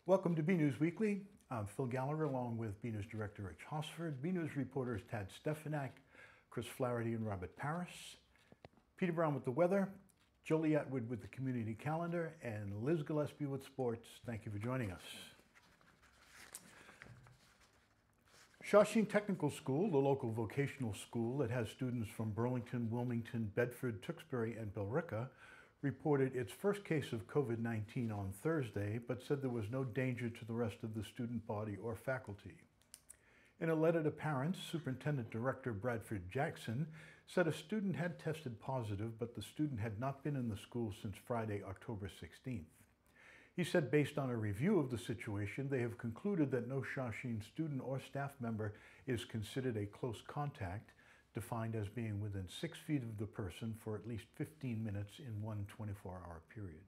Welcome to BNEWS Weekly. I'm Phil Gallagher along with BNEWS Director Rich Hosford, BNEWS reporters Tad Stefanak, Chris Flaherty and Robert Paris, Peter Brown with the weather, Jolie Atwood with the community calendar, and Liz Gillespie with sports. Thank you for joining us. Shawshene Technical School, the local vocational school that has students from Burlington, Wilmington, Bedford, Tewksbury, and Billerica, reported its first case of COVID-19 on Thursday, but said there was no danger to the rest of the student body or faculty. In a letter to parents, Superintendent Director Bradford Jackson said a student had tested positive, but the student had not been in the school since Friday, October 16th. He said based on a review of the situation, they have concluded that no Shawshene student or staff member is considered a close contact, defined as being within 6 feet of the person for at least 15 minutes in one 24-hour period.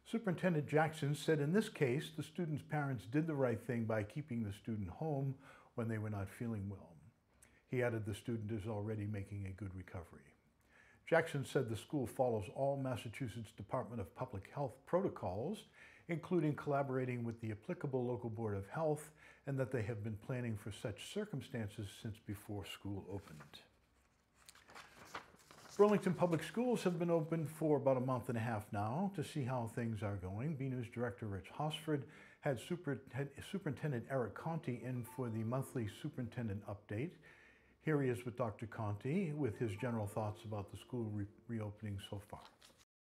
Superintendent Jackson said in this case, the student's parents did the right thing by keeping the student home when they were not feeling well. He added the student is already making a good recovery. Jackson said the school follows all Massachusetts Department of Public Health protocols, including collaborating with the applicable local Board of Health, and that they have been planning for such circumstances since before school opened. Burlington Public Schools have been open for about a month and a half now. To see how things are going, BNEWS Director Rich Hosford had Superintendent Eric Conti in for the monthly superintendent update. Here he is with Dr. Conti with his general thoughts about the school reopening so far.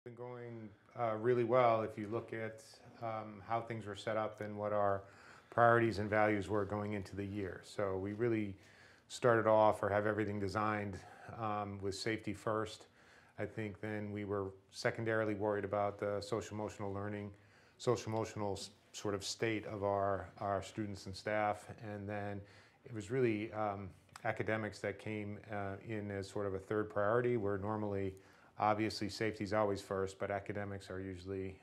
Been going really well if you look at how things were set up and what our priorities and values were going into the year. So we really started off or have everything designed with safety first. I think then we were secondarily worried about the social emotional sort of state of our students and staff, and then it was really academics that came in as sort of a third priority, where normally obviously safety is always first, but academics are usually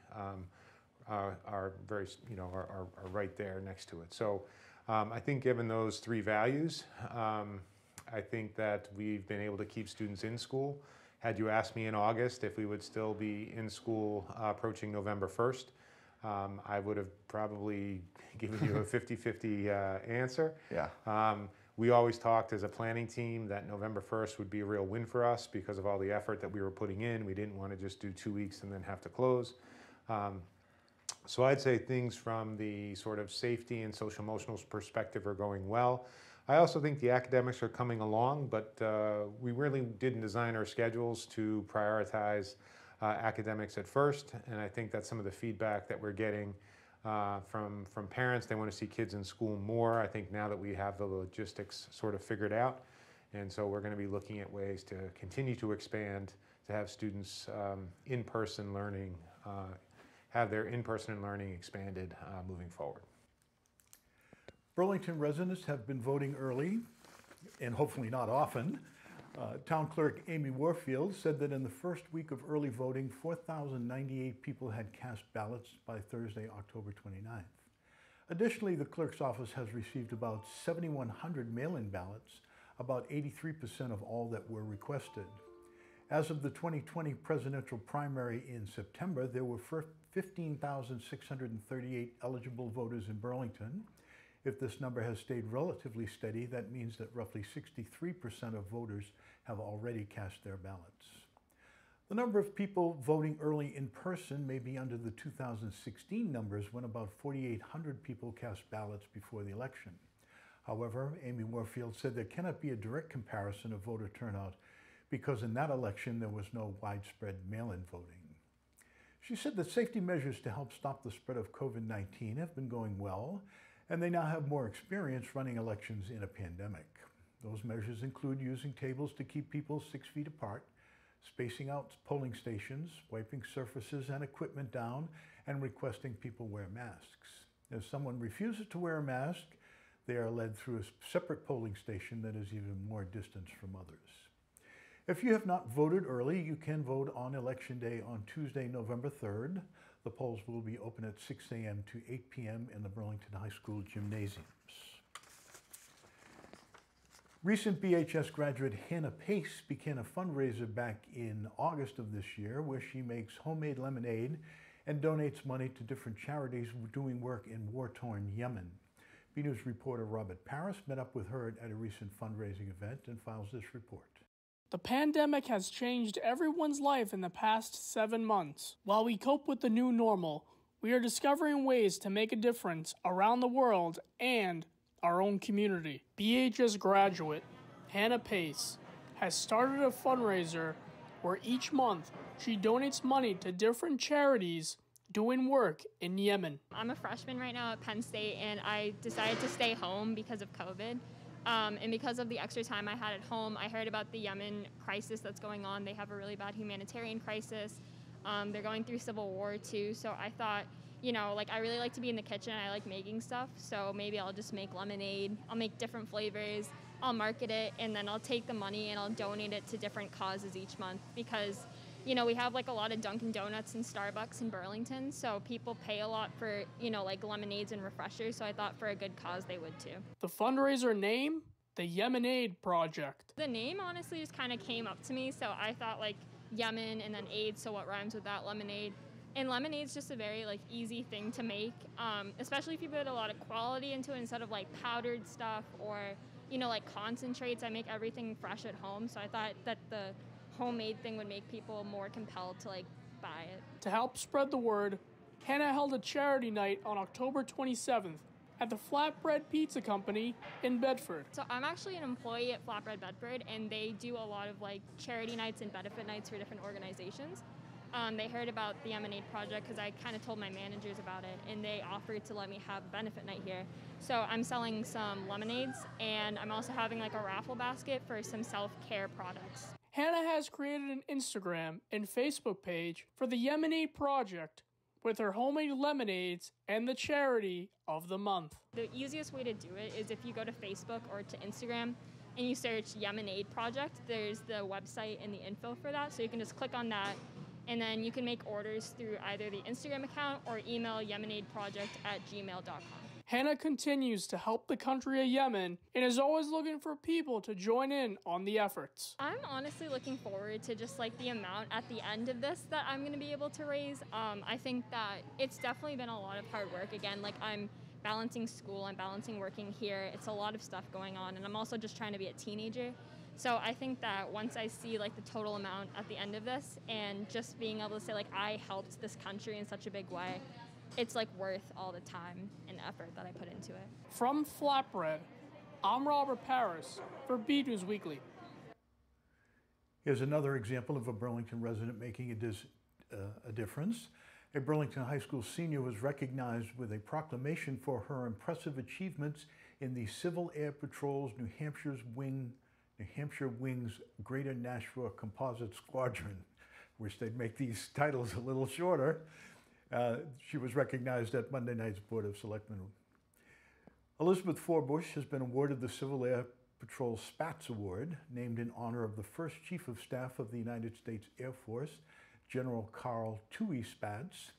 are right there next to it. So I think given those three values, I think that we've been able to keep students in school. Had you asked me in August if we would still be in school approaching November 1st, I would have probably given you a 50-50 answer. Yeah. We always talked as a planning team that November 1st would be a real win for us because of all the effort that we were putting in. We didn't want to just do 2 weeks and then have to close. So I'd say things from the sort of safety and social emotional perspective are going well. I also think the academics are coming along, but we really didn't design our schedules to prioritize academics at first, and I think that's some of the feedback that we're getting from parents. They want to see kids in school more. I think now that we have the logistics sort of figured out, and so we're going to be looking at ways to continue to expand, to have students in-person learning, have their in-person learning expanded moving forward. Burlington residents have been voting early, and hopefully not often. Town Clerk Amy Warfield said that in the first week of early voting, 4,098 people had cast ballots by Thursday, October 29th. Additionally, the clerk's office has received about 7,100 mail-in ballots, about 83% of all that were requested. As of the 2020 presidential primary in September, there were 15,638 eligible voters in Burlington. If this number has stayed relatively steady, that means that roughly 63% of voters have already cast their ballots. The number of people voting early in person may be under the 2016 numbers, when about 4,800 people cast ballots before the election. However, Amy Warfield said there cannot be a direct comparison of voter turnout because in that election there was no widespread mail-in voting. She said that safety measures to help stop the spread of COVID-19 have been going well, and they now have more experience running elections in a pandemic. Those measures include using tables to keep people 6 feet apart, spacing out polling stations, wiping surfaces and equipment down, and requesting people wear masks. If someone refuses to wear a mask, they are led through a separate polling station that is even more distance from others. If you have not voted early, you can vote on Election Day on Tuesday, November 3rd. The polls will be open at 6 a.m. to 8 p.m. in the Burlington High School gymnasiums. Recent BHS graduate Hannah Pace began a fundraiser back in August of this year where she makes homemade lemonade and donates money to different charities doing work in war-torn Yemen. BNews reporter Robert Paris met up with her at a recent fundraising event and files this report. The pandemic has changed everyone's life in the past 7 months. While we cope with the new normal, we are discovering ways to make a difference around the world and our own community. BHS graduate Hannah Pace has started a fundraiser where each month she donates money to different charities doing work in Yemen. I'm a freshman right now at Penn State, and I decided to stay home because of COVID. And because of the extra time I had at home, I heard about the Yemen crisis that's going on. They have a really bad humanitarian crisis. They're going through civil war too. So I thought, I really like to be in the kitchen. I like making stuff. So maybe I'll just make lemonade. I'll make different flavors. I'll market it, and then I'll take the money and I'll donate it to different causes each month because we have a lot of Dunkin' Donuts and Starbucks in Burlington, so people pay a lot for, lemonades and refreshers, so I thought for a good cause they would too. The fundraiser name? The Yemen-AID Project. The name honestly just kind of came up to me, so I thought Yemen and then aid, so what rhymes with that? Lemonade. And lemonade's just a very easy thing to make, especially if you put a lot of quality into it instead of powdered stuff or, concentrates. I make everything fresh at home, so I thought that the homemade thing would make people more compelled to buy it. To help spread the word, Hannah held a charity night on October 27th at the Flatbread Pizza Company in Bedford. So I'm actually an employee at Flatbread Bedford, and they do a lot of charity nights and benefit nights for different organizations. They heard about the Yemen-AID project because I kind of told my managers about it, and they offered to let me have a benefit night here. So I'm selling some lemonades, and I'm also having a raffle basket for some self-care products. Hannah has created an Instagram and Facebook page for the Yemen-AID project with her homemade lemonades and the charity of the month. The easiest way to do it is if you go to Facebook or to Instagram and you search Yemen-AID project, there's the website and the info for that, so you can just click on that, and then you can make orders through either the Instagram account or email yemenaidproject@gmail.com. Hannah continues to help the country of Yemen and is always looking for people to join in on the efforts. I'm honestly looking forward to just the amount at the end of this that I'm going to be able to raise. I think that it's definitely been a lot of hard work. Again, I'm balancing school, I'm balancing working here. It's a lot of stuff going on, and I'm also just trying to be a teenager. So I think that once I see the total amount at the end of this and just being able to say I helped this country in such a big way, it's worth all the time and effort that I put into it. From Flatbread, I'm Robert Paris for BNEWS Weekly. Here's another example of a Burlington resident making a difference. A Burlington High School senior was recognized with a proclamation for her impressive achievements in the Civil Air Patrol's New Hampshire Wings Greater Nashua Composite Squadron. Wish they'd make these titles a little shorter. She was recognized at Monday night's Board of Selectmen. Elizabeth Forbush has been awarded the Civil Air Patrol Spats Award, named in honor of the first Chief of Staff of the United States Air Force, General Carl Toohey Spats.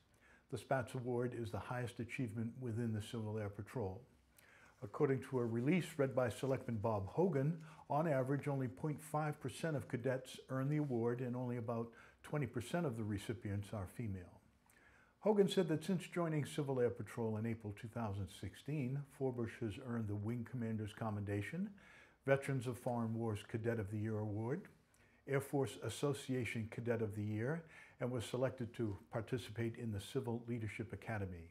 The Spats Award is the highest achievement within the Civil Air Patrol. According to a release read by Selectman Bob Hogan, on average, only 0.5% of cadets earn the award, and only about 20% of the recipients are female. Hogan said that since joining Civil Air Patrol in April 2016, Forbush has earned the Wing Commander's Commendation, Veterans of Foreign Wars Cadet of the Year Award, Air Force Association Cadet of the Year, and was selected to participate in the Civil Leadership Academy,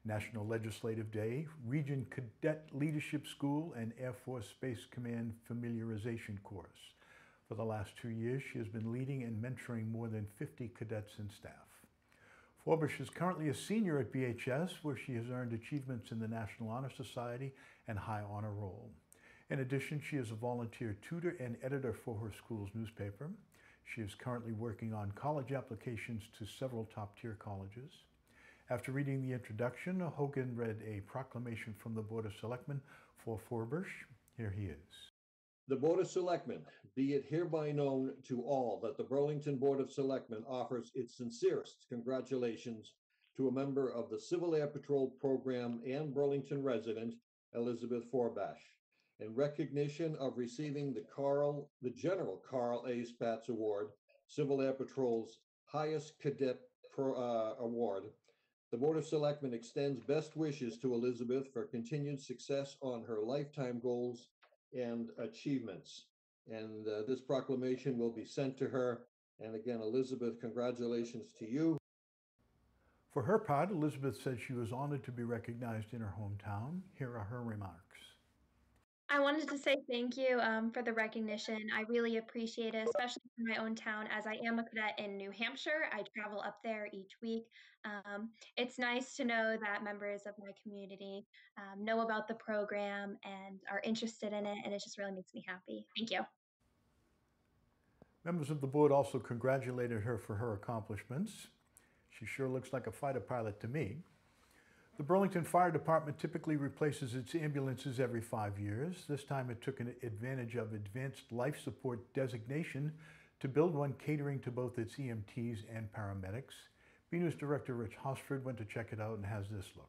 National Legislative Day, Region Cadet Leadership School, and Air Force Space Command Familiarization Course. For the last 2 years, she has been leading and mentoring more than 50 cadets and staff. Forbush is currently a senior at BHS, where she has earned achievements in the National Honor Society and High Honor Roll. In addition, she is a volunteer tutor and editor for her school's newspaper. She is currently working on college applications to several top-tier colleges. After reading the introduction, Hogan read a proclamation from the Board of Selectmen for Forbush. Here he is. The Board of Selectmen, be it hereby known to all that the Burlington Board of Selectmen offers its sincerest congratulations to a member of the Civil Air Patrol program and Burlington resident, Elizabeth Forbush, in recognition of receiving the General Carl A. Spats Award, Civil Air Patrol's highest cadet Award. The Board of Selectmen extends best wishes to Elizabeth for continued success on her lifetime goals and achievements. And this proclamation will be sent to her. And again, Elizabeth, congratulations to you. For her part, Elizabeth said she was honored to be recognized in her hometown. Here are her remarks. I wanted to say thank you for the recognition. I really appreciate it, especially for my own town, as I am a cadet in New Hampshire. I travel up there each week. It's nice to know that members of my community know about the program and are interested in it, and it just really makes me happy. Thank you. Members of the board also congratulated her for her accomplishments. She sure looks like a fighter pilot to me. The Burlington Fire Department typically replaces its ambulances every 5 years. This time it took advantage of advanced life support designation to build one catering to both its EMTs and paramedics. BNEWS Director Rich Hosford went to check it out and has this look.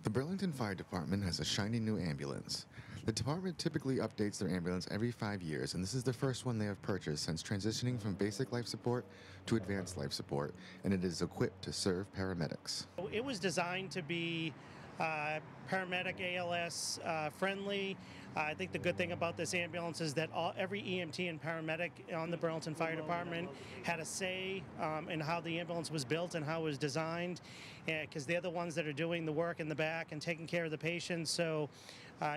The Burlington Fire Department has a shiny new ambulance. The department typically updates their ambulance every 5 years, and this is the first one they have purchased since transitioning from basic life support to advanced life support, and it is equipped to serve paramedics. It was designed to be paramedic ALS friendly. I think the good thing about this ambulance is that every EMT and paramedic on the Burlington Fire Department had a say in how the ambulance was built and how it was designed, because they're the ones that are doing the work in the back and taking care of the patients. So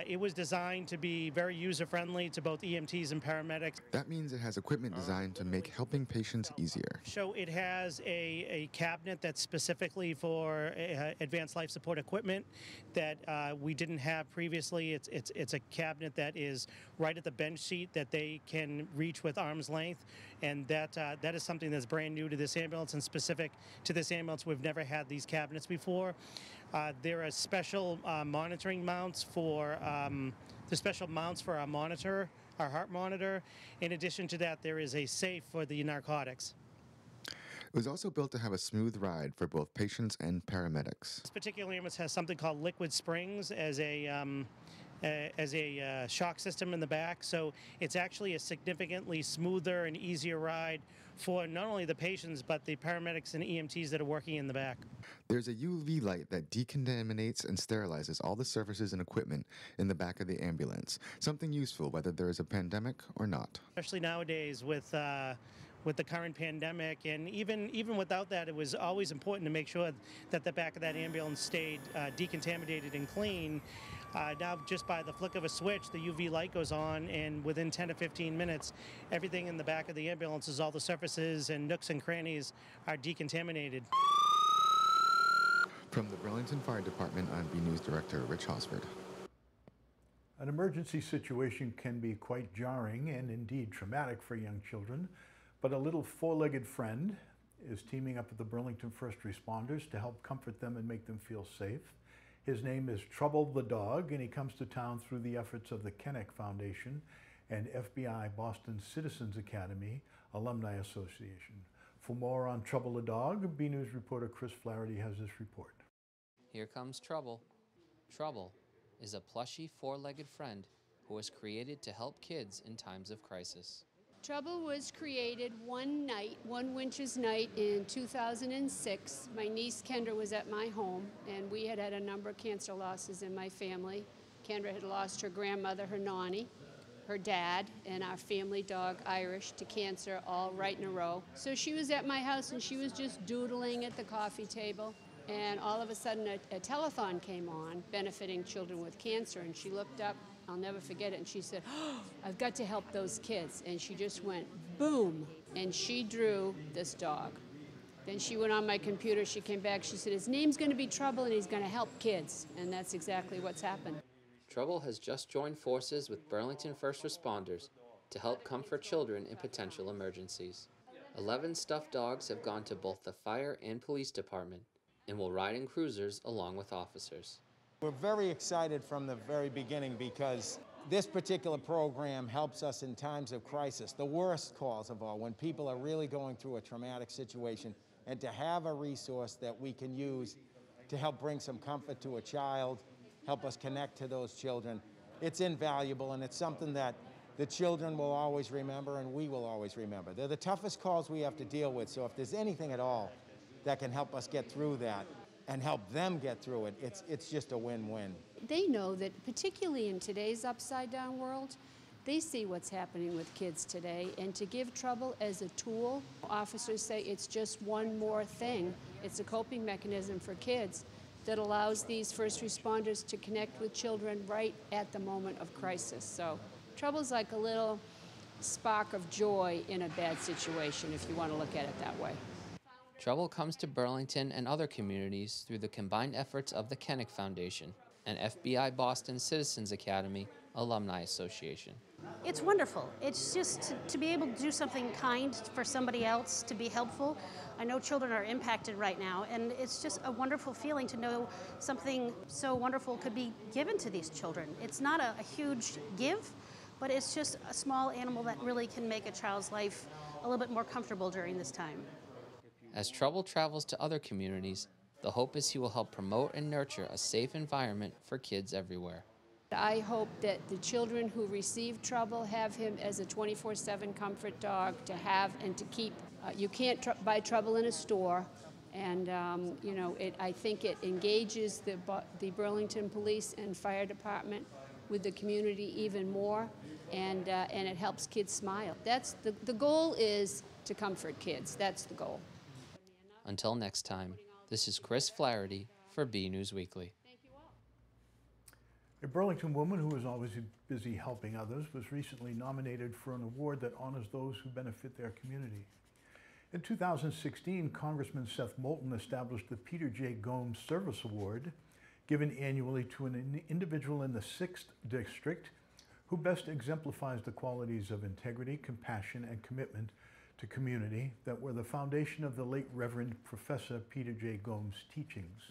it was designed to be very user-friendly to both EMTs and paramedics. That means it has equipment designed to make helping patients easier. So it has a cabinet that's specifically for advanced life support equipment that we didn't have previously. It's a cabinet that is right at the bench seat that they can reach with arm's length, and that is something that's brand new to this ambulance and specific to this ambulance. We've never had these cabinets before. There are special monitoring mounts for our monitor, our heart monitor. In addition to that, there is a safe for the narcotics. It was also built to have a smooth ride for both patients and paramedics. This particular ambulance has something called liquid springs as a shock system in the back, so it's actually a significantly smoother and easier ride for not only the patients but the paramedics and EMTs that are working in the back. There's a UV light that decontaminates and sterilizes all the surfaces and equipment in the back of the ambulance, something useful whether there is a pandemic or not. Especially nowadays with the current pandemic, and even without that, it was always important to make sure that the back of that ambulance stayed decontaminated and clean. Now, just by the flick of a switch, the UV light goes on, and within 10 to 15 minutes, everything in the back of the ambulances, all the surfaces and nooks and crannies are decontaminated. From the Burlington Fire Department, I'm BNews Director Rich Hosford. An emergency situation can be quite jarring and indeed traumatic for young children, but a little four-legged friend is teaming up with the Burlington First Responders to help comfort them and make them feel safe. His name is Trouble the Dog, and he comes to town through the efforts of the Kenneck Foundation and FBI Boston Citizens Academy Alumni Association. For more on Trouble the Dog, BNews reporter Chris Flaherty has this report. Here comes Trouble. Trouble is a plushy four-legged friend who was created to help kids in times of crisis. Trouble was created one winter's night in 2006. My niece Kendra was at my home, and we had a number of cancer losses in my family. Kendra had lost her grandmother, her Nani, her dad, and our family dog Irish to cancer, all right in a row. So she was at my house, and she was just doodling at the coffee table. And all of a sudden, a telethon came on benefiting children with cancer, and she looked up. I'll never forget it. And she said, "Oh, I've got to help those kids." And she just went boom. And she drew this dog. Then she went on my computer. She came back. She said, "His name's going to be Trouble, and he's going to help kids." And that's exactly what's happened. Trouble has just joined forces with Burlington First Responders to help comfort children in potential emergencies. 11 stuffed dogs have gone to both the fire and police department and will ride in cruisers along with officers. We're very excited from the very beginning because this particular program helps us in times of crisis, the worst calls of all, when people are really going through a traumatic situation, and to have a resource that we can use to help bring some comfort to a child, help us connect to those children, it's invaluable, and it's something that the children will always remember and we will always remember. They're the toughest calls we have to deal with, so if there's anything at all that can help us get through that and help them get through it. It's just a win-win. They know that, particularly in today's upside-down world, they see what's happening with kids today, and to give trouble as a tool, officers say it's just one more thing. It's a coping mechanism for kids that allows these first responders to connect with children right at the moment of crisis. So trouble's like a little spark of joy in a bad situation, if you want to look at it that way. Trouble comes to Burlington and other communities through the combined efforts of the Kennick Foundation and FBI Boston Citizens Academy Alumni Association. It's wonderful. It's just to be able to do something kind for somebody else, to be helpful. I know children are impacted right now, and it's just a wonderful feeling to know something so wonderful could be given to these children. It's not a huge give, but it's just a small animal that really can make a child's life a little bit more comfortable during this time. As Trouble travels to other communities, the hope is he will help promote and nurture a safe environment for kids everywhere. I hope that the children who receive Trouble have him as a 24/7 comfort dog to have and to keep. You can't buy Trouble in a store, and I think it engages the Burlington Police and Fire Department with the community even more, and it helps kids smile. That's the goal, is to comfort kids. That's the goal. Until next time, this is Chris Flaherty for BNEWS Weekly. A Burlington woman who is always busy helping others was recently nominated for an award that honors those who benefit their community. In 2016, Congressman Seth Moulton established the Peter J. Gomes Service Award, given annually to an individual in the 6th District who best exemplifies the qualities of integrity, compassion, and commitment to community that were the foundation of the late Reverend Professor Peter J. Gomes' teachings.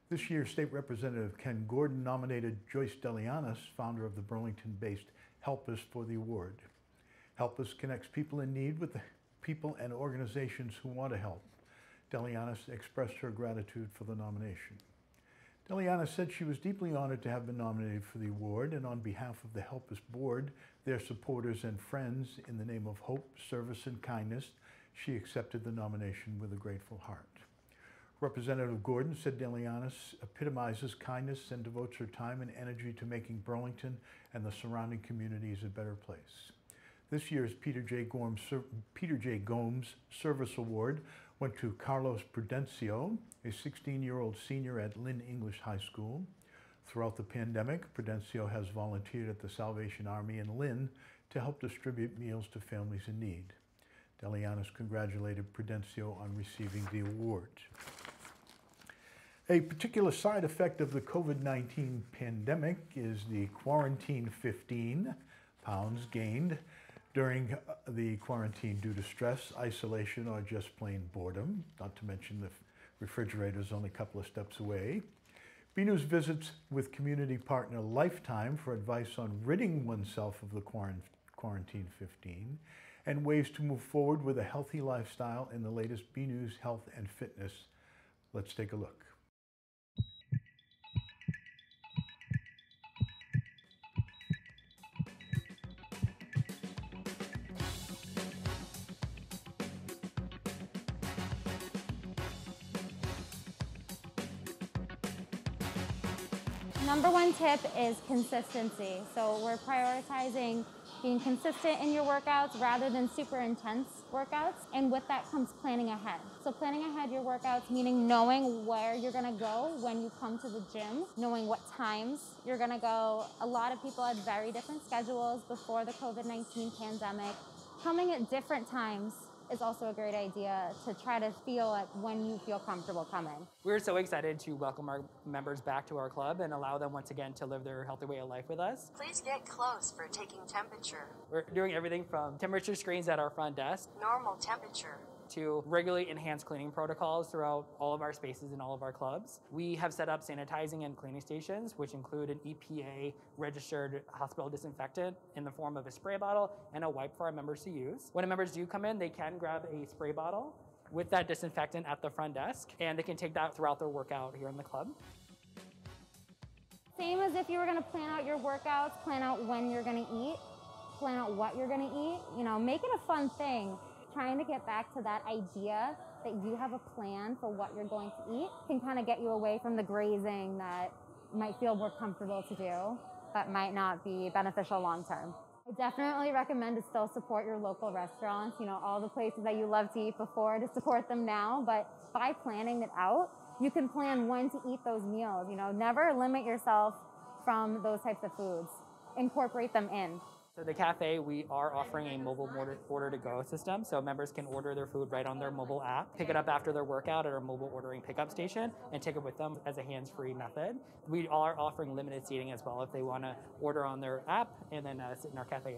This year, State Representative Ken Gordon nominated Joyce Delianis, founder of the Burlington-based Help Us, for the award. Help Us connects people in need with the people and organizations who want to help. Delianis expressed her gratitude for the nomination. Delianis said she was deeply honored to have been nominated for the award, and on behalf of the Help Us board, their supporters and friends, in the name of hope, service, and kindness, she accepted the nomination with a grateful heart. Representative Gordon said Delianis epitomizes kindness and devotes her time and energy to making Burlington and the surrounding communities a better place. This year's Peter J. Gomes Service Award went to Carlos Prudencio, a 16-year-old senior at Lynn English High School. Throughout the pandemic, Prudencio has volunteered at the Salvation Army in Lynn to help distribute meals to families in need. Delianis congratulated Prudencio on receiving the award. A particular side effect of the COVID-19 pandemic is the quarantine 15 pounds gained during the quarantine due to stress, isolation, or just plain boredom, not to mention the refrigerator's only a couple of steps away. BNEWS visits with community partner Lifetime for advice on ridding oneself of the quarantine 15 and ways to move forward with a healthy lifestyle in the latest BNEWS Health and Fitness. Let's take a look. Number one tip is consistency. So we're prioritizing being consistent in your workouts rather than super intense workouts. And with that comes planning ahead. So planning ahead your workouts, meaning knowing where you're gonna go when you come to the gym, knowing what times you're gonna go. A lot of people had very different schedules before the COVID-19 pandemic. Coming at different times is also a great idea to try to feel like when you feel comfortable coming. We're so excited to welcome our members back to our club and allow them once again to live their healthy way of life with us. Please get close for taking temperature. We're doing everything from temperature screens at our front desk, Normal temperature, to regularly enhanced cleaning protocols throughout all of our spaces in all of our clubs. We have set up sanitizing and cleaning stations, which include an EPA-registered hospital disinfectant in the form of a spray bottle and a wipe for our members to use. When members do come in, they can grab a spray bottle with that disinfectant at the front desk, and they can take that throughout their workout here in the club. Same as if you were gonna plan out your workouts, plan out when you're gonna eat, plan out what you're gonna eat, make it a fun thing. Trying to get back to that idea that you have a plan for what you're going to eat can kind of get you away from the grazing that might feel more comfortable to do, but might not be beneficial long term. I definitely recommend to still support your local restaurants, all the places that you love to eat before, to support them now, but by planning it out, you can plan when to eat those meals. Never limit yourself from those types of foods. Incorporate them in. So the cafe, we are offering a mobile order-to-go system, so members can order their food right on their mobile app, pick it up after their workout at our mobile ordering pickup station, and take it with them as a hands-free method. We are offering limited seating as well if they want to order on their app and then sit in our cafe.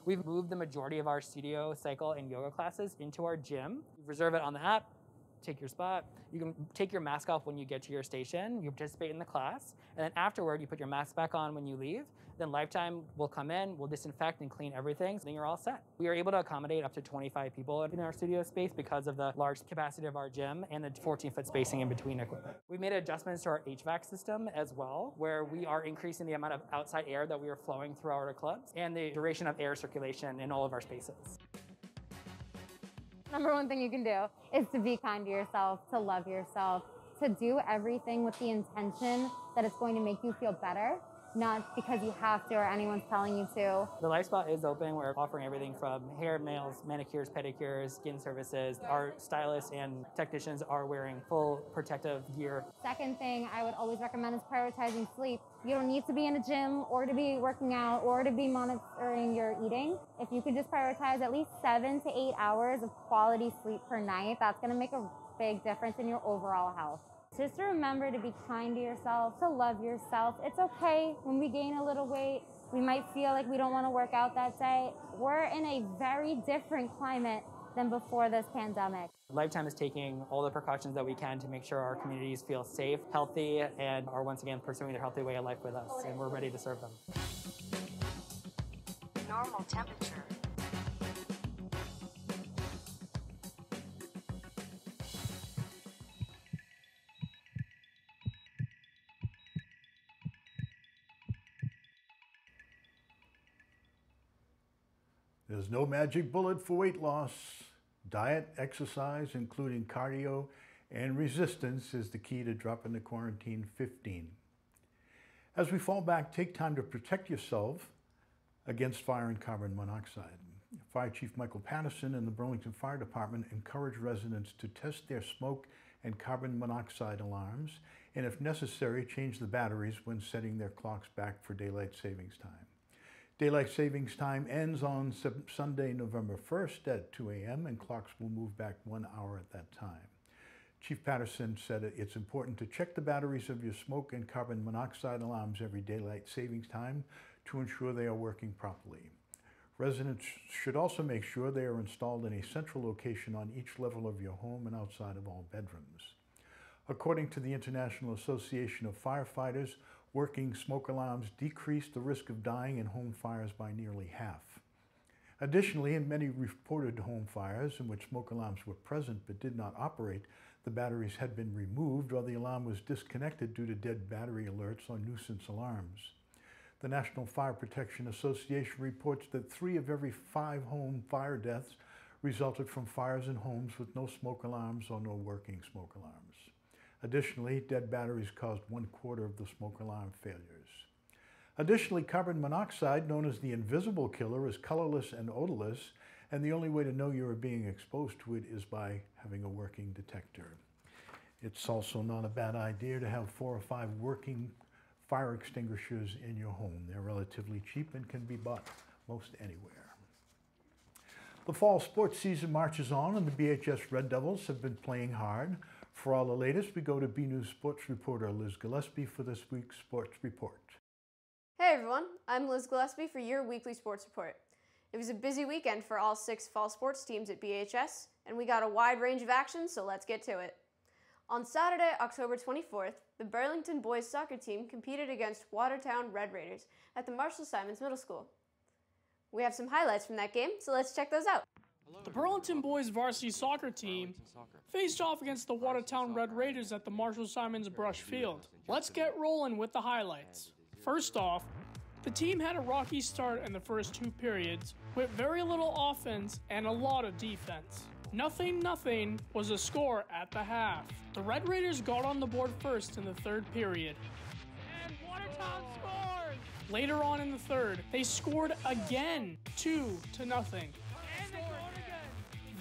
We've moved the majority of our studio, cycle, and yoga classes into our gym. Reserve it on the app, take your spot. You can take your mask off when you get to your station, you participate in the class, and then afterward you put your mask back on when you leave. Then Lifetime will come in, we'll disinfect and clean everything, so then you're all set. We are able to accommodate up to 25 people in our studio space because of the large capacity of our gym and the 14-foot spacing in between equipment. We've made adjustments to our HVAC system as well, where we are increasing the amount of outside air that we are flowing through our clubs and the duration of air circulation in all of our spaces. Number one thing you can do is to be kind to yourself, to love yourself, to do everything with the intention that it's going to make you feel better, not because you have to or anyone's telling you to. The Life Spa is open. We're offering everything from hair, nails, manicures, pedicures, skin services. Our stylists and technicians are wearing full protective gear. Second thing I would always recommend is prioritizing sleep. You don't need to be in a gym or to be working out or to be monitoring your eating. If you could just prioritize at least 7 to 8 hours of quality sleep per night, that's going to make a big difference in your overall health. Just remember to be kind to yourself, to love yourself. It's okay when we gain a little weight. We might feel like we don't want to work out that day. We're in a very different climate than before this pandemic. Lifetime is taking all the precautions that we can to make sure our communities feel safe, healthy, and are once again pursuing their healthy way of life with us, and we're ready to serve them. Normal temperature. There's no magic bullet for weight loss. Diet, exercise, including cardio and resistance, is the key to dropping the quarantine 15. As we fall back, take time to protect yourself against fire and carbon monoxide. Fire Chief Michael Patterson and the Burlington Fire Department encourage residents to test their smoke and carbon monoxide alarms, and if necessary, change the batteries when setting their clocks back for daylight savings time. Daylight savings time ends on Sunday, November 1st at 2 a.m. and clocks will move back 1 hour at that time. Chief Patterson said it's important to check the batteries of your smoke and carbon monoxide alarms every daylight savings time to ensure they are working properly. Residents should also make sure they are installed in a central location on each level of your home and outside of all bedrooms. According to the International Association of Firefighters, working smoke alarms decrease the risk of dying in home fires by nearly half. Additionally, in many reported home fires in which smoke alarms were present but did not operate, the batteries had been removed or the alarm was disconnected due to dead battery alerts or nuisance alarms. The National Fire Protection Association reports that 3 of every 5 home fire deaths resulted from fires in homes with no smoke alarms or no working smoke alarms. Additionally, dead batteries caused 1/4 of the smoke alarm failures. Additionally, carbon monoxide, known as the invisible killer, is colorless and odorless, and the only way to know you are being exposed to it is by having a working detector. It's also not a bad idea to have 4 or 5 working fire extinguishers in your home. They're relatively cheap and can be bought most anywhere. The fall sports season marches on, and the BHS Red Devils have been playing hard. For all the latest, we go to BNEWS sports reporter Liz Gillespie for this week's sports report. Hey everyone, I'm Liz Gillespie for your weekly sports report. It was a busy weekend for all 6 fall sports teams at BHS, and we got a wide range of action, so let's get to it. On Saturday, October 24th, the Burlington boys soccer team competed against Watertown Red Raiders at the Marshall Simons Middle School. We have some highlights from that game, so let's check those out. The Burlington boys varsity soccer team faced off against the Watertown Red Raiders at the Marshall Simons Brush Field. Let's get rolling with the highlights. First off, The team had a rocky start in the first 2 periods, with very little offense and a lot of defense. 0-0 was the score at the half. The Red Raiders got on the board first in the 3rd period. And Watertown scores! Later on in the 3rd, they scored again, 2-0. And they scored again.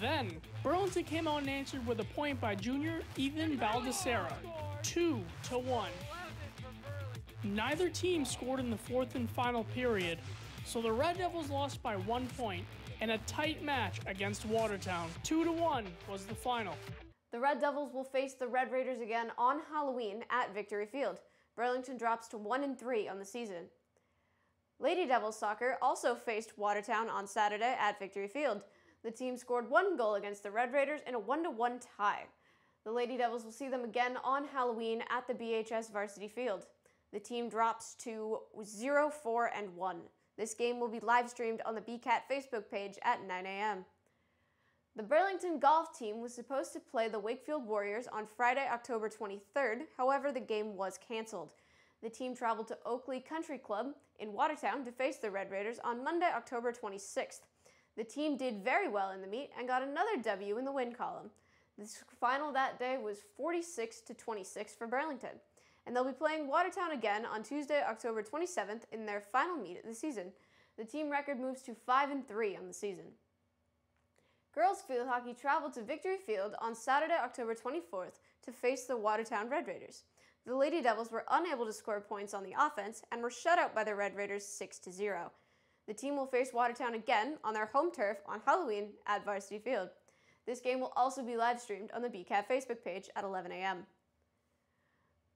Then, Burlington came out and answered with a point by junior Ethan Baldessera, 2-1. Neither team scored in the 4th and final period, so the Red Devils lost by 1 point in a tight match against Watertown. 2-1 was the final. The Red Devils will face the Red Raiders again on Halloween at Victory Field. Burlington drops to 1-3 on the season. Lady Devils soccer also faced Watertown on Saturday at Victory Field. The team scored 1 goal against the Red Raiders in a 1-1 tie. The Lady Devils will see them again on Halloween at the BHS Varsity Field. The team drops to 0-4-1. This game will be live streamed on the BCAT Facebook page at 9 a.m. The Burlington golf team was supposed to play the Wakefield Warriors on Friday, October 23rd. However, the game was canceled. The team traveled to Oakley Country Club in Watertown to face the Red Raiders on Monday, October 26th. The team did very well in the meet and got another W in the win column. The final that day was 46-26 for Burlington. And they'll be playing Watertown again on Tuesday, October 27th in their final meet of the season. The team record moves to 5-3 on the season. Girls field hockey traveled to Victory Field on Saturday, October 24th to face the Watertown Red Raiders. The Lady Devils were unable to score points on the offense and were shut out by the Red Raiders 6-0. The team will face Watertown again on their home turf on Halloween at Varsity Field. This game will also be live streamed on the BCAT Facebook page at 11 a.m.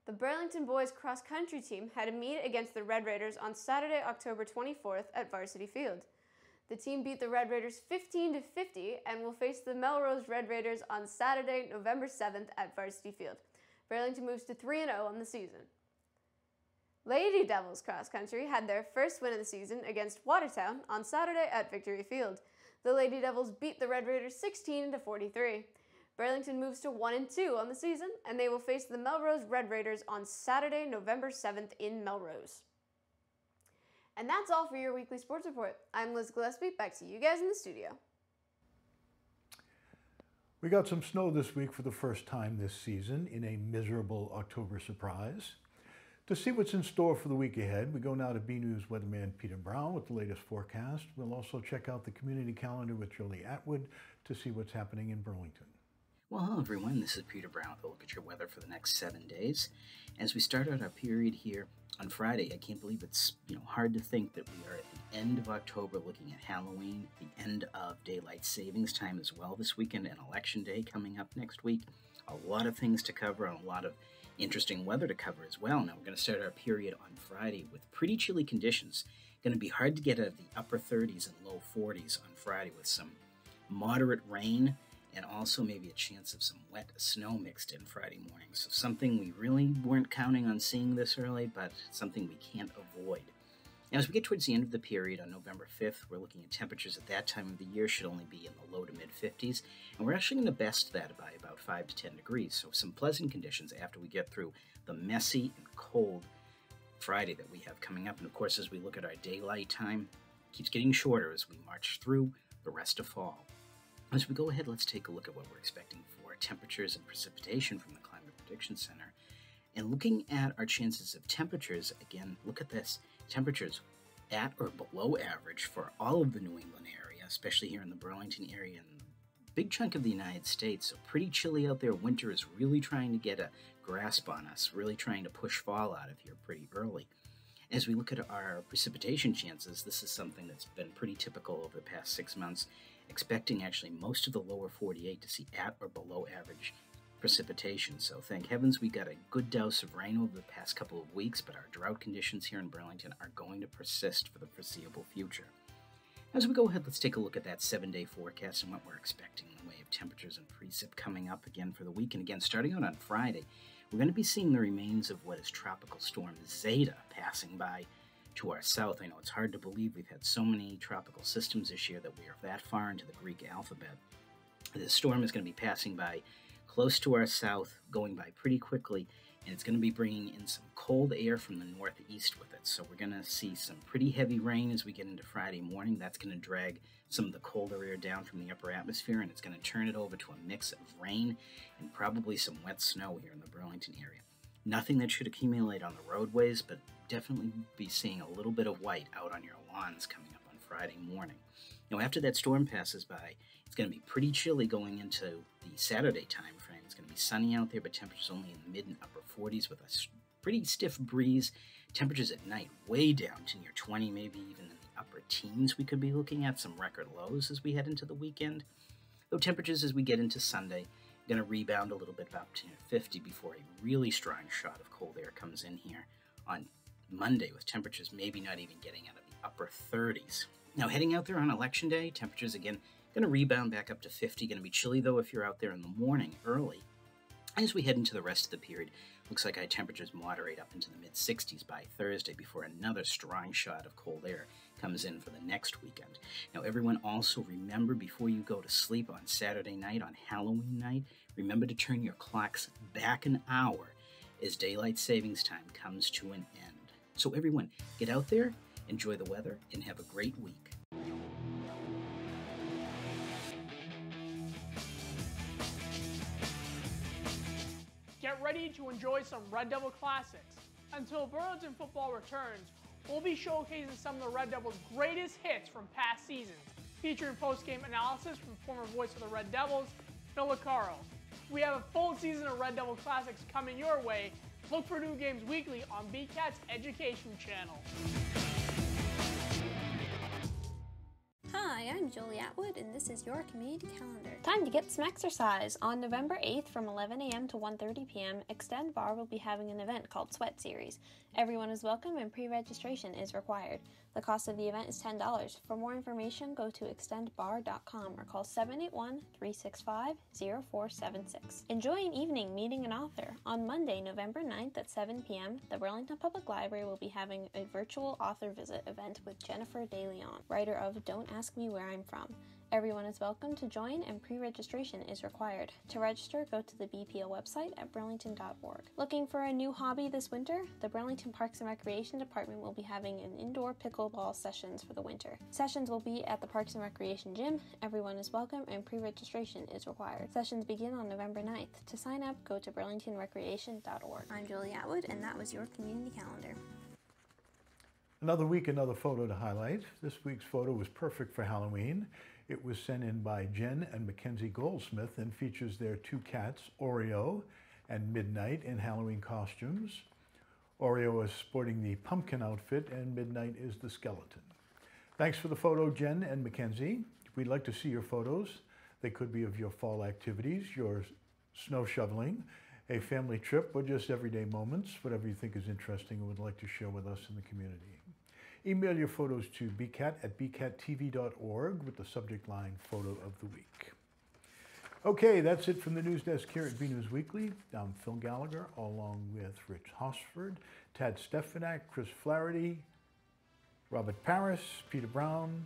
The Burlington boys cross-country team had a meet against the Red Raiders on Saturday, October 24th at Varsity Field. The team beat the Red Raiders 15-50 and will face the Melrose Red Raiders on Saturday, November 7th at Varsity Field. Burlington moves to 3-0 on the season. Lady Devils cross-country had their first win of the season against Watertown on Saturday at Victory Field. The Lady Devils beat the Red Raiders 16-43. Burlington moves to 1-2 on the season, and they will face the Melrose Red Raiders on Saturday, November 7th in Melrose. And that's all for your weekly sports report. I'm Liz Gillespie. Back to you guys in the studio. We got some snow this week for the first time this season in a miserable October surprise. To see what's in store for the week ahead, we go now to BNEWS weatherman Peter Brown with the latest forecast. We'll also check out the community calendar with Jolie Atwood to see what's happening in Burlington. Well, hello everyone, this is Peter Brown with a look at your weather for the next 7 days. As we start out our period here on Friday, I can't believe it's hard to think that we are at the end of October looking at Halloween, the end of daylight savings time as well this weekend, and Election Day coming up next week. A lot of things to cover and a lot of interesting weather to cover as well. Now we're going to start our period on Friday with pretty chilly conditions. Going to be hard to get out of the upper 30s and low 40s on Friday with some moderate rain and also maybe a chance of some wet snow mixed in Friday morning. So something we really weren't counting on seeing this early, but something we can't avoid. Now, as we get towards the end of the period on November 5th, we're looking at temperatures at that time of the year should only be in the low to mid 50s, and we're actually going to best that by about 5 to 10 degrees. So some pleasant conditions after we get through the messy and cold Friday that we have coming up. And of course, as we look at our daylight time, it keeps getting shorter as we march through the rest of fall. As we go ahead, let's take a look at what we're expecting for temperatures and precipitation from the Climate Prediction Center. And looking at our chances of temperatures, again, look at this. Temperatures at or below average for all of the New England area, especially here in the Burlington area and a big chunk of the United States. So pretty chilly out there. Winter is really trying to get a grasp on us, really trying to push fall out of here pretty early. As we look at our precipitation chances, this is something that's been pretty typical over the past 6 months, expecting actually most of the lower 48 to see at or below average precipitation. So thank heavens we got a good dose of rain over the past couple of weeks, but our drought conditions here in Burlington are going to persist for the foreseeable future. As we go ahead, let's take a look at that 7-day forecast and what we're expecting in the way of temperatures and precip coming up again for the week. And again, starting out on Friday, we're going to be seeing the remains of what is Tropical Storm Zeta passing by to our south. I know it's hard to believe we've had so many tropical systems this year that we are that far into the Greek alphabet. This storm is going to be passing by close to our south, going by pretty quickly, and it's going to be bringing in some cold air from the northeast with it. So we're going to see some pretty heavy rain as we get into Friday morning. That's going to drag some of the colder air down from the upper atmosphere, and it's going to turn it over to a mix of rain and probably some wet snow here in the Burlington area. Nothing that should accumulate on the roadways, but definitely be seeing a little bit of white out on your lawns coming up on Friday morning. Now, after that storm passes by, it's going to be pretty chilly going into the Saturday time frame. It's going to be sunny out there, but temperatures only in the mid and upper 40s with a pretty stiff breeze. Temperatures at night way down to near 20, maybe even in the upper teens. We could be looking at some record lows as we head into the weekend. Though temperatures as we get into Sunday are going to rebound a little bit about 50 before a really strong shot of cold air comes in here on Monday, with temperatures maybe not even getting out of the upper 30s. Now, heading out there on Election Day, temperatures again going to rebound back up to 50. Going to be chilly, though, if you're out there in the morning early. As we head into the rest of the period, looks like our temperatures moderate up into the mid-60s by Thursday before another strong shot of cold air comes in for the next weekend. Now, everyone also remember, before you go to sleep on Saturday night, on Halloween night, remember to turn your clocks back an hour as daylight savings time comes to an end. So everyone, get out there, enjoy the weather, and have a great week. Get ready to enjoy some Red Devil classics. Until Burlington football returns, we'll be showcasing some of the Red Devils' greatest hits from past seasons, featuring post-game analysis from former voice of the Red Devils, Phil Licaro. We have a full season of Red Devil classics coming your way. Look for New Games Weekly on BCAT's education channel. Hi, I'm Jolie Atwood, and this is your community calendar. Time to get some exercise. On November 8th from 11 a.m. to 1:30 p.m., Extend Bar will be having an event called Sweat Series. Everyone is welcome and pre-registration is required. The cost of the event is $10. For more information, go to extendbar.com or call 781-365-0476. Enjoy an evening meeting an author. On Monday, November 9th at 7 p.m., the Burlington Public Library will be having a virtual author visit event with Jennifer DeLeon, writer of Don't Ask Me Where I'm From. Everyone is welcome to join and pre-registration is required. To register, go to the BPL website at burlington.org. Looking for a new hobby this winter? The Burlington Parks and Recreation Department will be having an indoor pickleball sessions for the winter. Sessions will be at the Parks and Recreation Gym. Everyone is welcome and pre-registration is required. Sessions begin on November 9th. To sign up, go to burlingtonrecreation.org. I'm Jolie Atwood, and that was your community calendar. Another week, another photo to highlight. This week's photo was perfect for Halloween. It was sent in by Jen and Mackenzie Goldsmith and features their two cats, Oreo and Midnight, in Halloween costumes. Oreo is sporting the pumpkin outfit and Midnight is the skeleton. Thanks for the photo, Jen and Mackenzie. We'd like to see your photos. They could be of your fall activities, your snow shoveling, a family trip, or just everyday moments, whatever you think is interesting and would like to share with us in the community. Email your photos to bcat@bcattv.org with the subject line Photo of the Week. Okay, that's it from the news desk here at BNEWS Weekly. I'm Phil Gallagher, along with Rich Hosford, Tad Stefanak, Chris Flaherty, Robert Paris, Peter Brown,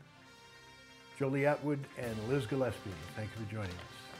Jolie Atwood, and Liz Gillespie. Thank you for joining us.